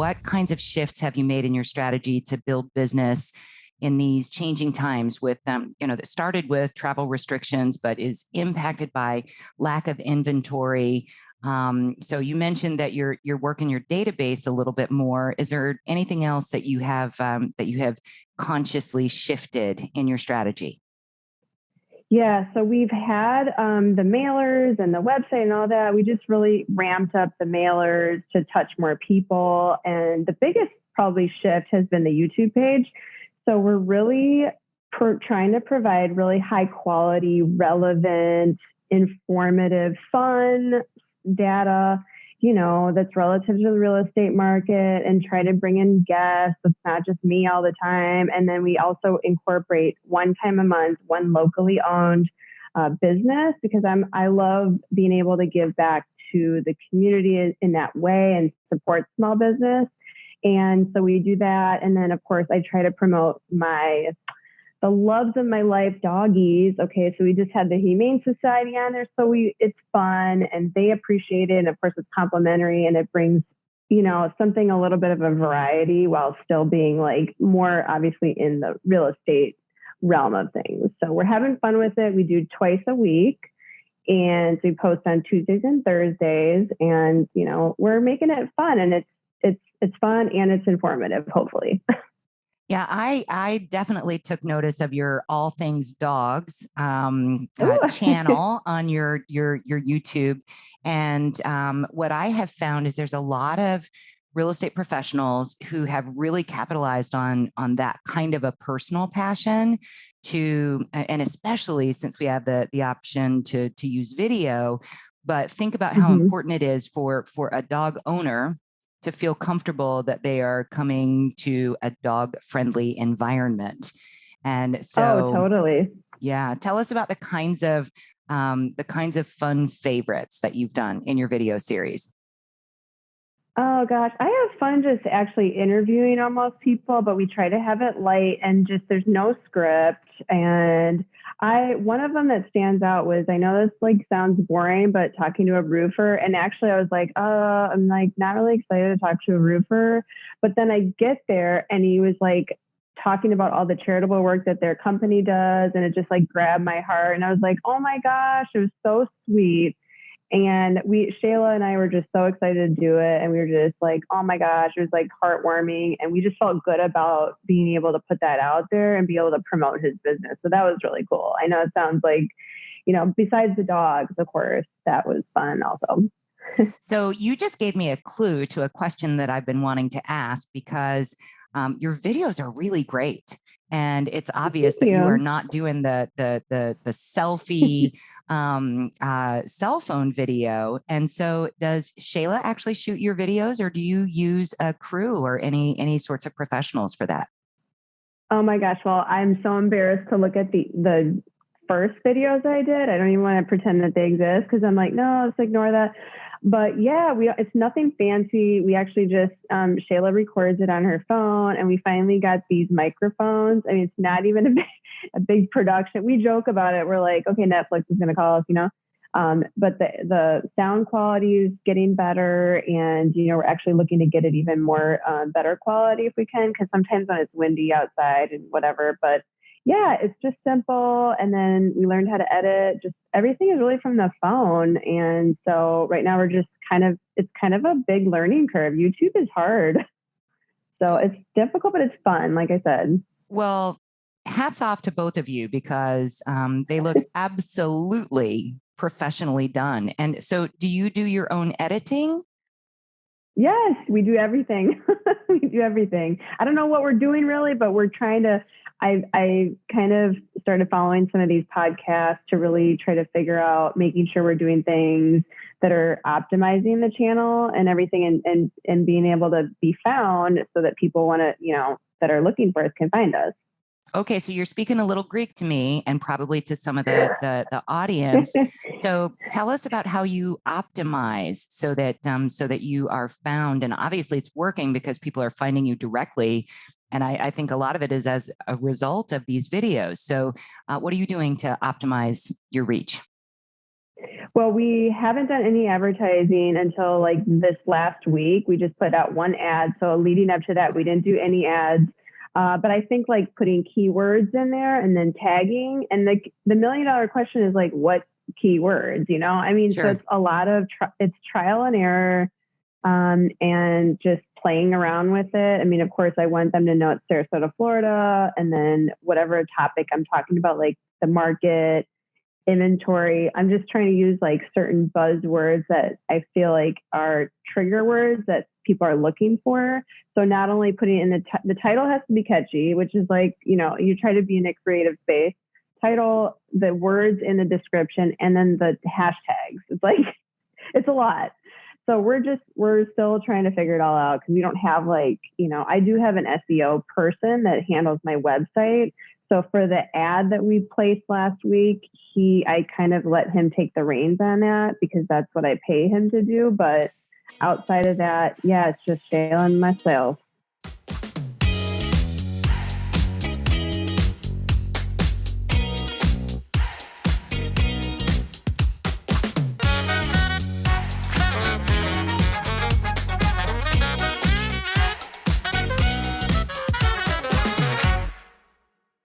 what kinds of shifts have you made in your strategy to build business in these changing times with that started with travel restrictions, but is impacted by lack of inventory. So you mentioned that you're working your database a little bit more. Is there anything else that you have consciously shifted in your strategy? Yeah, so we've had the mailers and the website and all that. We just really ramped up the mailers to touch more people. And the biggest probably shift has been the YouTube page. So we're really trying to provide really high quality, relevant, informative, fun data, that's relative to the real estate market, and try to bring in guests. It's not just me all the time. And then we also incorporate one time a month, one locally owned business, because I love being able to give back to the community in that way and support small business. And so we do that. And then, of course, I try to promote the loves of my life doggies. Okay, so we just had the Humane Society on there. So it's fun and they appreciate it. And of course, it's complimentary and it brings, something a little bit of a variety while still being like more obviously in the real estate realm of things. So we're having fun with it. We do twice a week. And we post on Tuesdays and Thursdays. And, we're making it fun, and it's fun and it's informative, hopefully. Yeah, I definitely took notice of your All Things Dogs channel on your YouTube. And what I have found is there's a lot of real estate professionals who have really capitalized on that kind of a personal passion and especially since we have the option to use video. But think about how important it is for a dog owner to feel comfortable that they are coming to a dog-friendly environment. And so, totally. Yeah, tell us about the kinds of fun favorites that you've done in your video series. Oh gosh, I have fun just actually interviewing almost people, but we try to have it light and just there's no script. And one of them that stands out was, I know this sounds boring, but talking to a roofer. And actually I was like, I'm not really excited to talk to a roofer. But then I get there and he was talking about all the charitable work that their company does. And it just grabbed my heart. And I was like, oh my gosh, it was so sweet. And Shayla and I were just so excited to do it. And we were just oh my gosh, it was heartwarming. And we just felt good about being able to put that out there and be able to promote his business. So that was really cool. I know it sounds besides the dogs, of course, that was fun also. So you just gave me a clue to a question that I've been wanting to ask, because your videos are really great. And it's obvious that you are not doing the selfie cell phone video. And so does Shayla actually shoot your videos, or do you use a crew or any sorts of professionals for that? Oh my gosh. Well, I'm so embarrassed to look at the first videos I did. I don't even want to pretend that they exist because I'm no, let's ignore that. But yeah, it's nothing fancy. We actually just, Shayla records it on her phone, and we finally got these microphones. I mean, it's not even a big production. We joke about it. We're like, okay, Netflix is going to call us, but the sound quality is getting better, and, we're actually looking to get it even more better quality if we can, because sometimes when it's windy outside and whatever, but yeah, it's just simple. And then we learned how to edit. Just everything is really from the phone. And so right now we're just it's kind of a big learning curve. YouTube is hard. So it's difficult, but it's fun, like I said. Well, hats off to both of you, because they look absolutely professionally done. And so do you do your own editing? Yes, we do everything. We do everything. I don't know what we're doing really, but we're trying to, I kind of started following some of these podcasts to really try to figure out making sure we're doing things that are optimizing the channel and everything, and being able to be found so that people want to, that are looking for us can find us. Okay, so you're speaking a little Greek to me and probably to some of the audience. So tell us about how you optimize so that you are found. And obviously it's working because people are finding you directly. And I think a lot of it is as a result of these videos. So what are you doing to optimize your reach? Well, we haven't done any advertising until like this last week. We just put out one ad. So leading up to that, we didn't do any ads. But I think like putting keywords in there and then tagging, and the $1 million question is like, what keywords, you know? I mean, Sure. so it's a lot of, it's trial and error, and just playing around with it. I mean, of course, I want them to know it's Sarasota, Florida, and then whatever topic I'm talking about, like the market, inventory. I'm just trying to use like certain buzzwords that I feel like are trigger words that people are looking for. So not only putting in the title has to be catchy, which is like, you know, you try to be in a creative space. Title, the words in the description, and then the hashtags. It's like, it's a lot. So we're still trying to figure it all out because we don't have like, you know, I do have an SEO person that handles my website. So for the ad that we placed last week, I kind of let him take the reins on that because that's what I pay him to do. But outside of that, yeah, it's just Shayla and myself.